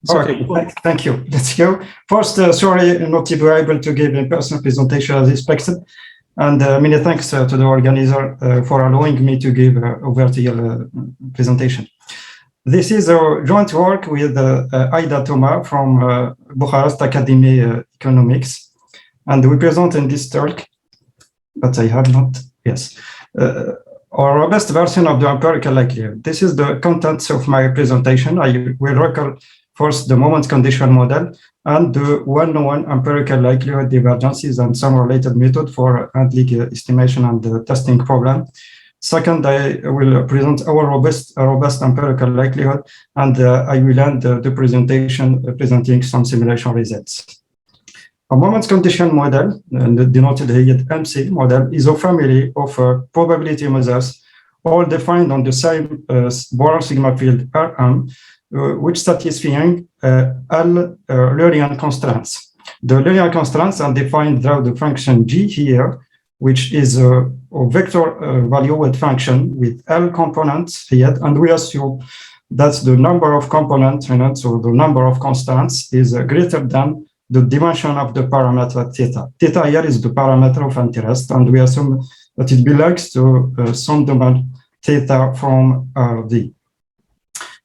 It's okay. Thank you. Let's go. First, sorry not to be able to give in-person presentation as expected. And many thanks to the organizer for allowing me to give a virtual presentation. This is a joint work with Aida Toma from Bucharest Academy Economics. And we present in this talk, but I have not, yes, a robust version of the empirical likelihood. This is the contents of my presentation. I will recall first the moment condition model and the one-on-one empirical likelihood divergences and some related method for handling estimation and the testing problem. Second, I will present our robust empirical likelihood, and I will end the presentation presenting some simulation results. A moment condition model, denoted here MC model, is a family of probability measures, all defined on the same Borel sigma field Rm, which satisfying Lorentz constraints. The Lorentz constraints are defined through the function g here, which is a vector valued function with L components here, and we assume that the number of components, so the number of constants, is greater than the dimension of the parameter theta. Theta here is the parameter of interest, and we assume that it belongs to some domain theta from D.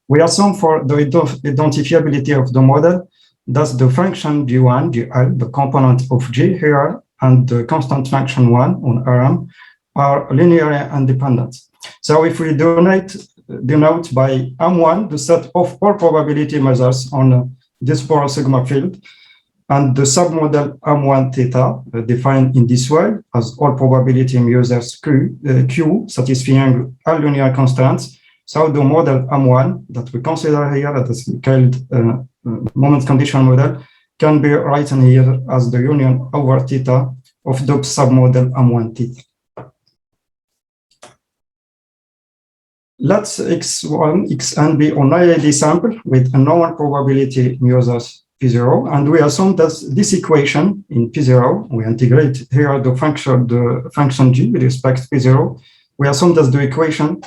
We assume for the identifiability of the model that the function g1, gl, the component of g here, and the constant function 1 on Rm are linearly independent. So if we denote by M1 the set of all probability measures on this Borel sigma field, and the submodel M1 theta defined in this way as all probability measures Q satisfying all linear constants. So the model M1 that we consider here, that is called moment condition model, can be written here as the union over theta of the submodel M1 theta. Let's X1, Xn be an IID sample with a known probability measures P0, and we assume that this equation in P0, we integrate here the function g with respect to P0. We assume that the equation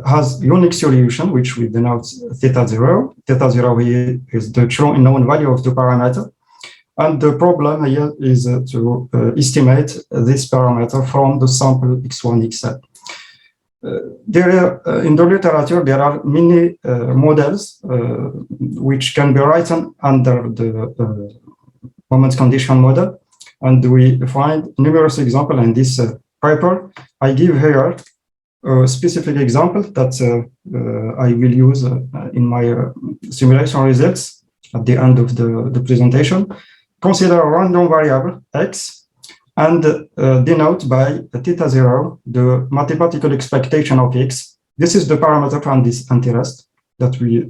has unique solution, which we denote theta 0. Theta 0 here is the true unknown value of the parameter. And the problem here is to estimate this parameter from the sample X1, Xn. In the literature, there are many models which can be written under the moment condition model. And we find numerous examples in this paper. I give here a specific example that I will use in my simulation results at the end of the presentation. Consider a random variable x and denote by theta 0 the mathematical expectation of x. This is the parameter from this interest that we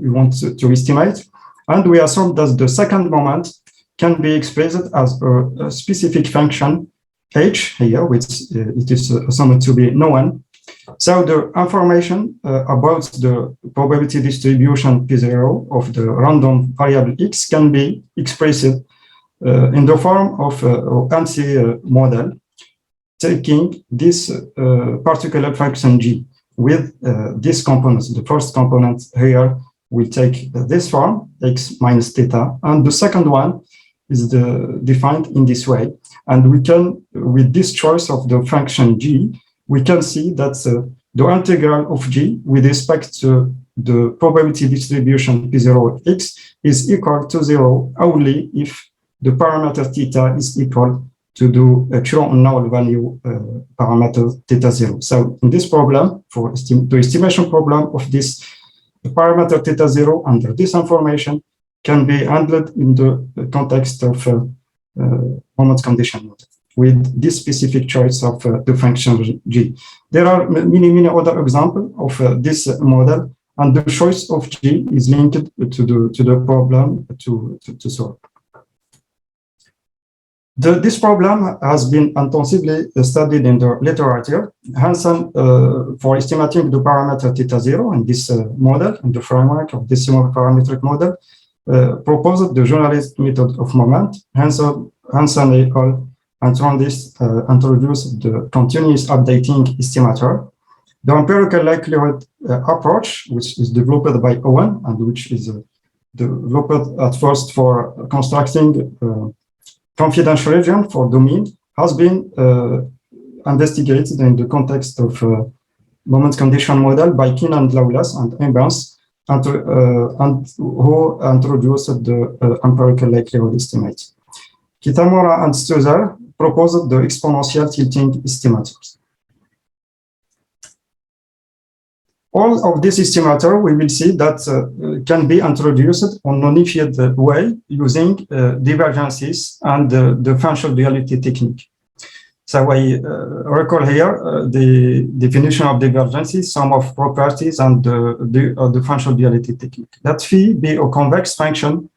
want to estimate. And we assume that the second moment can be expressed as a specific function h here, which it is assumed to be known. So the information about the probability distribution P0 of the random variable x can be expressed in the form of ANSI model, taking this particular function g with this component. The first component here will take this form, x minus theta, and the second one is defined in this way. And we can, with this choice of the function g, we can see that the integral of g with respect to the probability distribution P0 of x is equal to 0 only if the parameter theta is equal to the true unknown value parameter theta 0. So in this problem, for the estimation problem of this parameter theta 0 under this information can be handled in the context of moment condition model with this specific choice of the function g. There are many other examples of this model, and the choice of g is linked to the problem to solve. This problem has been intensively studied in the literature. Hansen, for estimating the parameter theta 0 in this model, in the framework of this decimal parametric model, proposed the generalized method of moment. Hansen et al. And from this introduced the continuous updating estimator. The empirical likelihood approach, which is developed by Owen and which is developed at first for constructing confidential region for domain has been investigated in the context of moment condition model by Keane and Lawless and Embers, and who introduced the empirical likelihood estimate. Kitamura and Stutzer proposed the exponential tilting estimators. All of these estimators, we will see that can be introduced on non-unified way using divergences and the functional duality technique. So I recall here the definition of divergences, sum of properties, and the functional duality technique. That phi be a convex function,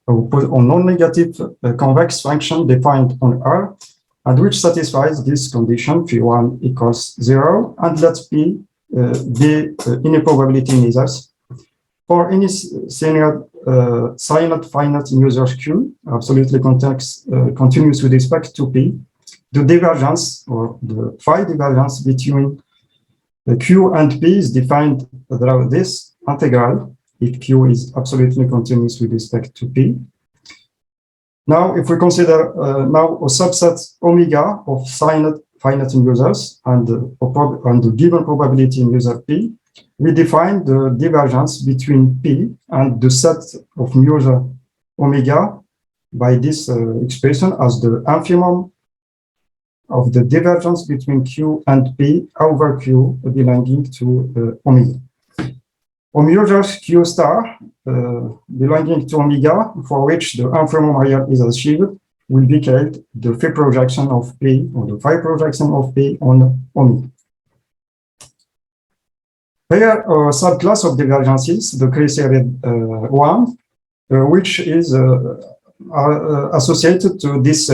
or non-negative convex function defined on R, and which satisfies this condition, phi1 equals 0, and let P be any probability measures for any silent finite in user Q, absolutely continuous with respect to P. The divergence or the phi divergence between the Q and P is defined through this integral if Q is absolutely continuous with respect to P. Now, if we consider now a subset omega of finite in users and the given probability in user P, we define the divergence between P and the set of user omega by this expression as the infimum of the divergence between Q and P over Q belonging to omega. Users Q star belonging to omega, for which the infimum here is achieved, will be called the phi projection of P, or the phi projection of P on omega. Here, a subclass of divergences, the Chrysarid one, which is associated to this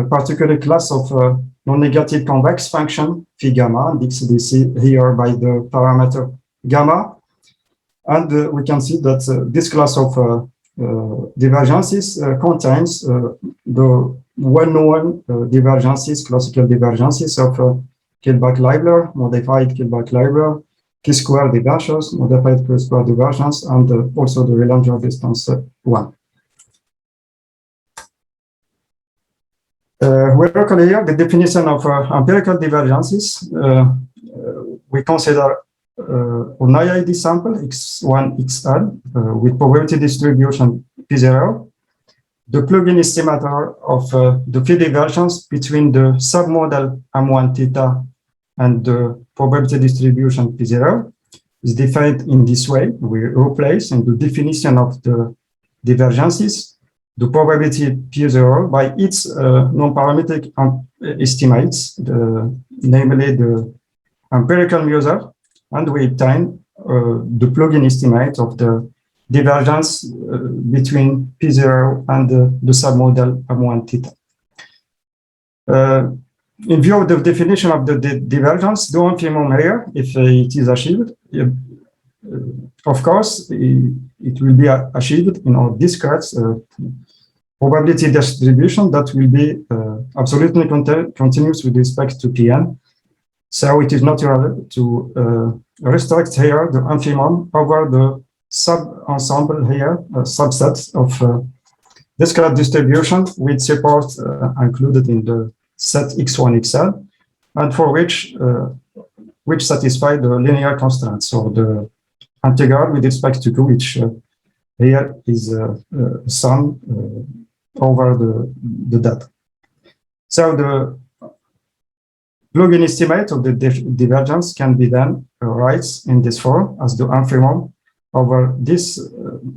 particular class of non-negative convex function phi gamma, and this is here by the parameter gamma. And we can see that this class of divergences contains the well-known divergences, classical divergences of Kullback-Leibler, modified Kullback-Leibler, Chi-square divergence, modified Chi-square divergence, and also the Erlanger distance one. We recall here the definition of empirical divergences. We consider an IID sample X1 XL with probability distribution P0, the plugin estimator of the phi divergence between the submodel M1 theta and the probability distribution P0 is defined in this way. We replace in the definition of the divergences the probability P0 by its non-parametric estimates, namely the empirical measure, and we obtain the plugin estimate of the divergence between P0 and the submodel M1 theta. In view of the definition of the divergence, the infimum here, if it is achieved, of course, it will be achieved in a discrete probability distribution that will be absolutely continuous with respect to Pn. So it is natural to restrict here the infimum over the sub-ensemble here, subsets of discrete distribution with support included in the set X1 XL, and for which satisfy the linear constraints, so the integral with respect to which here is sum over the data. So the plugin estimate of the divergence can be then writes in this form as the infimum over this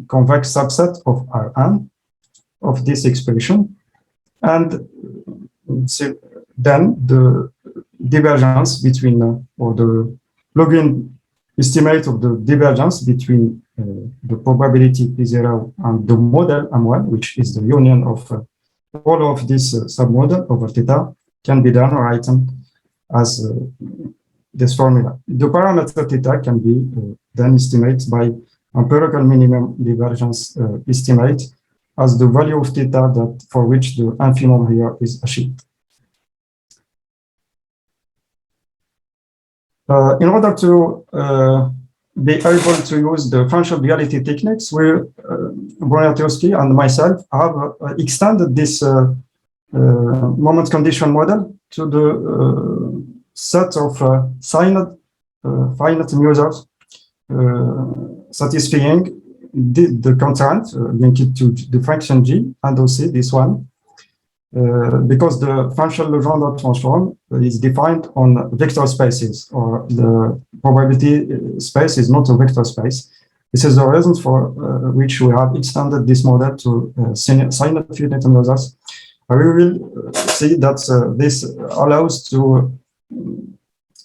convex subset of Rn of this expression, and then the divergence between or the plugin estimate of the divergence between the probability P0 and the model M1, which is the union of all of this submodel over theta, can be done written as this formula. The parameter theta can be then estimated by empirical minimum divergence estimate as the value of theta that for which the infimum here is achieved. In order to be able to use the functional duality techniques, Broniartowski and myself have extended this moment condition model to the set of finite users satisfying the content linked to the function G and also this one. Because the functional Legendre transform is defined on vector spaces, or the probability space is not a vector space. This is the reason for which we have extended this model to finite users. We will see that this allows to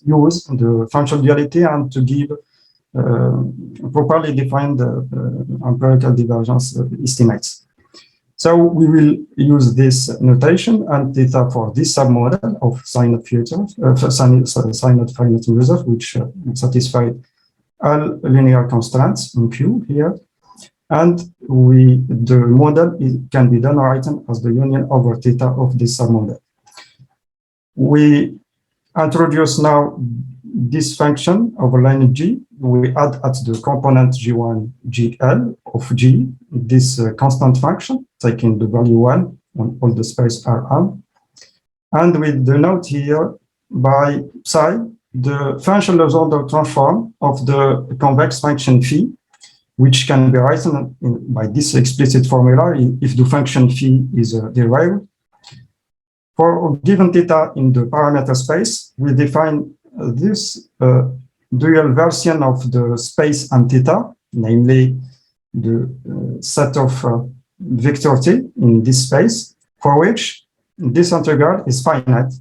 use the functional duality and to give properly defined empirical divergence estimates. So we will use this notation and theta for this submodel of finite futures, finite users, which satisfy all linear constraints in Q here. And the model can be done written as the union over theta of this submodel. We introduce now this function over line G. We add at the component G1 GL of G this constant function, taking the value 1 on all the space Rm. And we denote here by psi the functional Legendre transform of the convex function phi, which can be written by this explicit formula if the function phi is derived. For a given theta in the parameter space, we define this dual version of the space and theta, namely the set of vector t in this space, for which this integral is finite.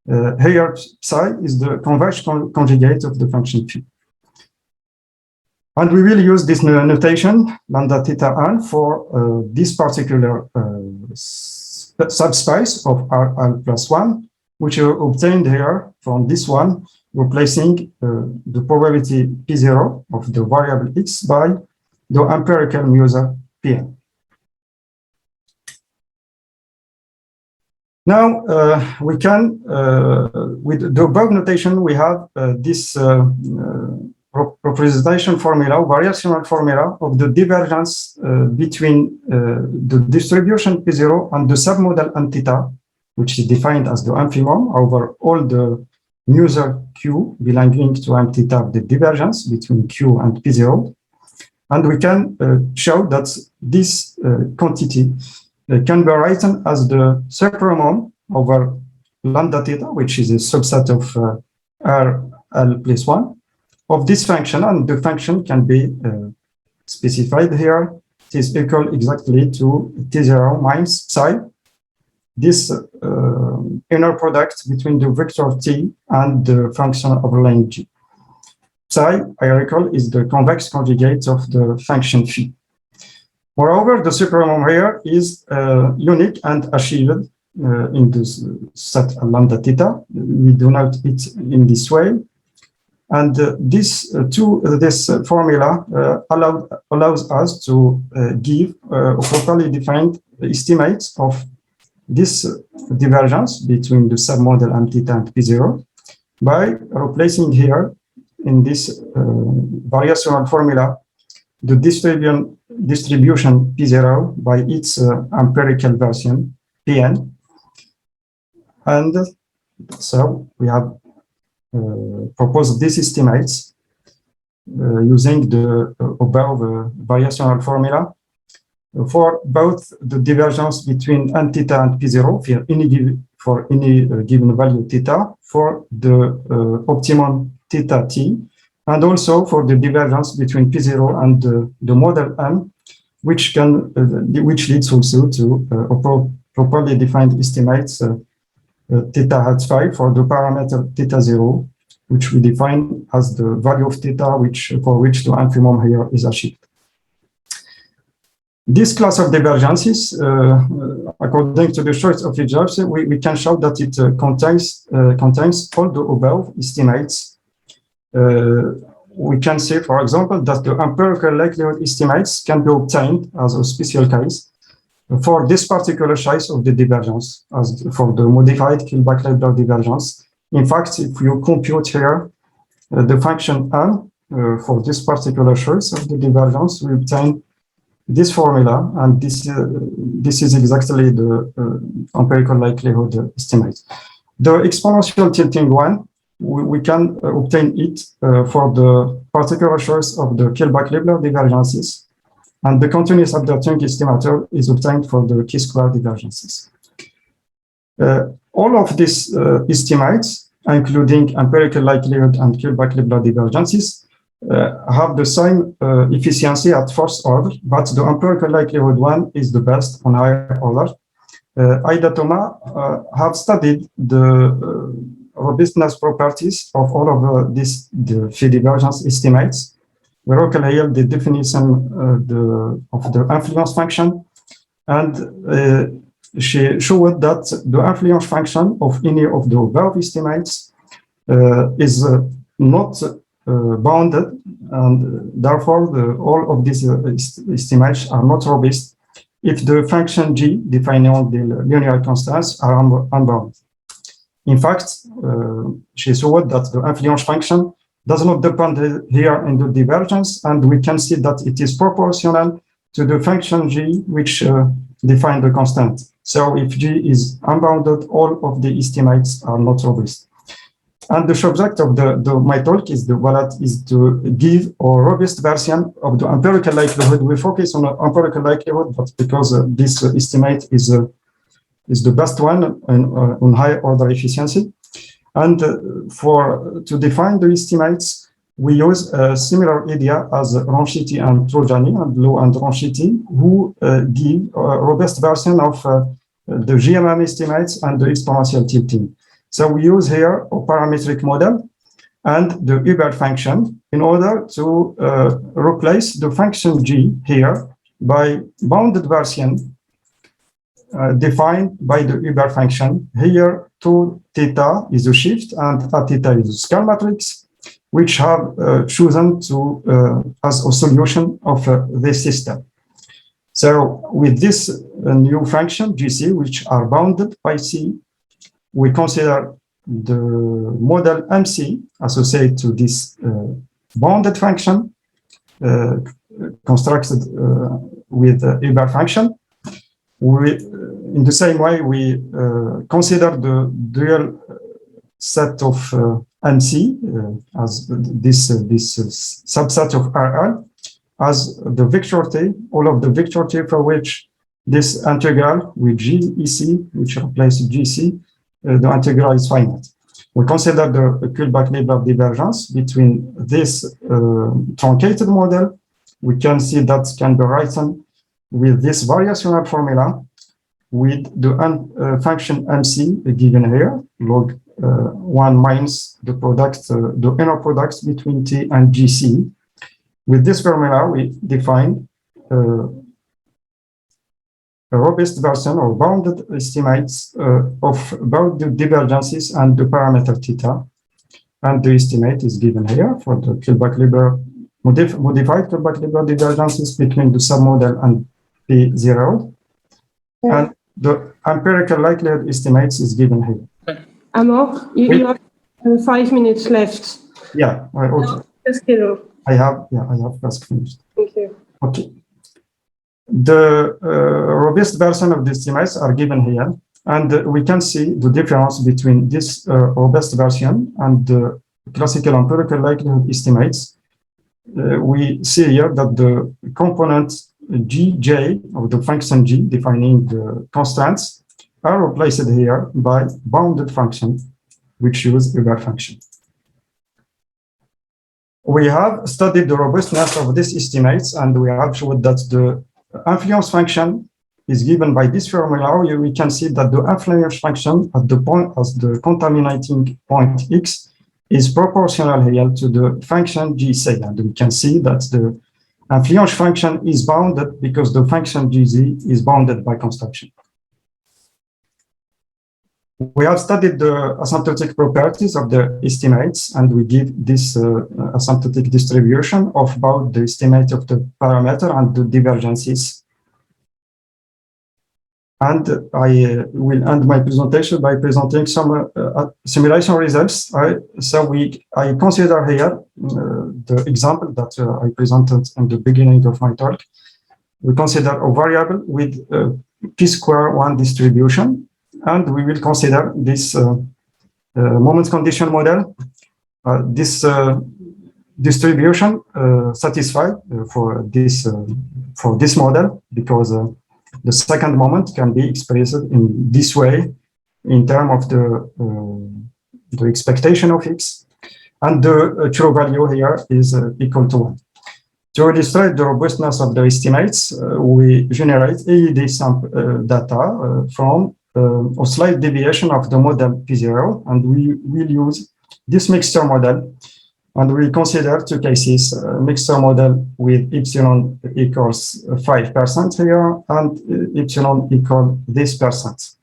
Here, psi is the convex conjugate of the function phi. And we will use this notation, lambda theta n, for this particular subspace of Rl plus 1, which are obtained here from this one, replacing the probability P0 of the variable x by the empirical user Pn. Now, we can, with the above notation, we have this representation formula, variational formula of the divergence between the distribution P0 and the submodel n theta, which is defined as the infimum over all the user Q belonging to m theta, the divergence between Q and P0. And we can show that this quantity can be written as the supremum over lambda theta, which is a subset of Rl plus 1 of this function, and the function can be specified here. It is equal exactly to T0 minus psi, this inner product between the vector t and the function of line G. Psi, I recall, is the convex conjugate of the function phi. Moreover, the supremum here is unique and achieved in this set lambda theta. We do not it in this way. And this formula allows us to give properly defined estimates of this divergence between the submodel m theta and P0 by replacing here in this variational formula the distribution P0 by its empirical version Pn. And so we have proposed these estimates using the above variational formula for both the divergence between n theta and P0 for any given value theta, for the optimum theta t, and also for the divergence between P0 and the model m, which leads also to properly defined estimates theta hat phi for the parameter theta 0, which we define as the value of theta for which the infimum here is achieved. This class of divergences, according to the choice of Jobs, we can show that it contains all the above estimates. We can say, for example, that the empirical likelihood estimates can be obtained as a special case for this particular choice of the divergence, as for the modified Kullback-Leibler divergence. In fact, if you compute here the function m for this particular choice of the divergence, we obtain this formula, and this is exactly the empirical likelihood estimate. The exponential tilting one, we can obtain it for the particular choice of the Kullback-Leibler divergences, and the continuous updating estimator is obtained for the chi-square divergences. All of these estimates, including empirical likelihood and Kullback-Leibler divergences, have the same efficiency at first order, but the empirical likelihood one is the best on higher order. Aida Thomas have studied the robustness properties of all of the phi divergence estimates. We recall the definition of the influence function, and she showed that the influence function of any of the above estimates is not bounded, and therefore all of these estimates are not robust if the function g defining the linear constants are unbounded. In fact, she showed that the influence function does not depend here in the divergence, and we can see that it is proportional to the function g which define the constant. So if g is unbounded, all of the estimates are not robust. And the subject of my talk is to give a robust version of the empirical likelihood. We focus on empirical likelihood, but because this estimate is the best one on high order efficiency. And to define the estimates, we use a similar idea as Ronchiti and Trojani, and Low and Ronchiti, who give a robust version of the GMM estimates and the exponential tilting. So we use here a parametric model and the Hubbard function in order to replace the function g here by bounded version defined by the Hubbard function. Here, 2 theta is a shift and theta is a scale matrix, which have chosen to as a solution of this system. So with this new function gc, which are bounded by c, we consider the model MC associated to this bounded function constructed with the Hubbard function. In the same way, we consider the dual set of MC as this subset of RL as the vector T, all of the vector T for which this integral with GEC, which replaces GC, the integral is finite. We consider the Kullback-Leibler divergence between this truncated model. We can see that can be written with this variational formula with the function MC given here, log 1 minus the product, the inner products between T and GC. With this formula, we define a robust version or bounded estimates of both the divergences and the parameter theta. And the estimate is given here for the Kullback-Leibler, modified Kullback-Leibler divergences between the submodel and P0. Yeah. And the empirical likelihood estimates is given here. Amor, you have 5 minutes left. Yeah, I have just finished. Thank you. Okay. The robust version of the estimates are given here, and we can see the difference between this robust version and the classical empirical likelihood estimates. We see here that the component Gj of the function g defining the constants are replaced here by bounded function, which use Hubbard function. We have studied the robustness of these estimates, and we have showed that the influence function is given by this formula. We can see that the influence function at the point as the contaminating point x is proportional here to the function gc, and we can see that the influence function is bounded because the function gz is bounded by construction. We have studied the asymptotic properties of the estimates, and we give this asymptotic distribution of both the estimate of the parameter and the divergences. And I will end my presentation by presenting some simulation results. I consider here the example that I presented in the beginning of my talk. We consider a variable with p-square 1 distribution, and we will consider this moment condition model. This distribution satisfied for this model, because the second moment can be expressed in this way in terms of the expectation of x, and the true value here is equal to 1. To illustrate the robustness of the estimates, we generate AED sample data from a slight deviation of the model P0, and we will use this mixture model, and we consider two cases: mixture model with epsilon equals 5% here, and epsilon equal this %.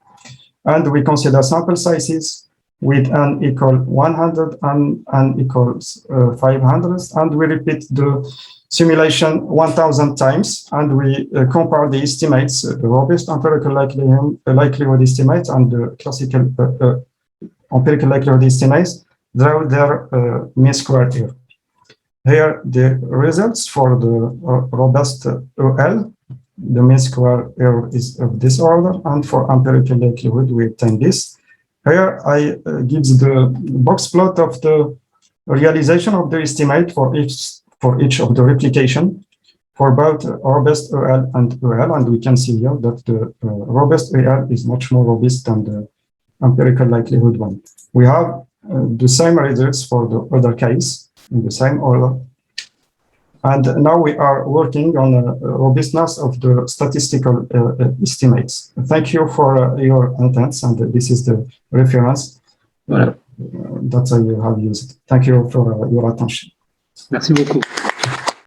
And we consider sample sizes with n equal 100 and n equals 500, and we repeat the simulation 1,000 times, and we compare the estimates, the robust empirical likelihood estimates and the classical empirical likelihood estimates, draw their mean square error. Here, the results for the robust OL, the mean square error is of this order, and for empirical likelihood, we obtain this. Here, I gives the box plot of the realization of the estimate for each of the replication for both robust OL, and we can see here that the robust OL is much more robust than the empirical likelihood one. We have the same results for the other case in the same order. And now we are working on the robustness of the statistical estimates. Thank you for your attention, and this is the reference that I have used. Thank you for your attention. Merci beaucoup.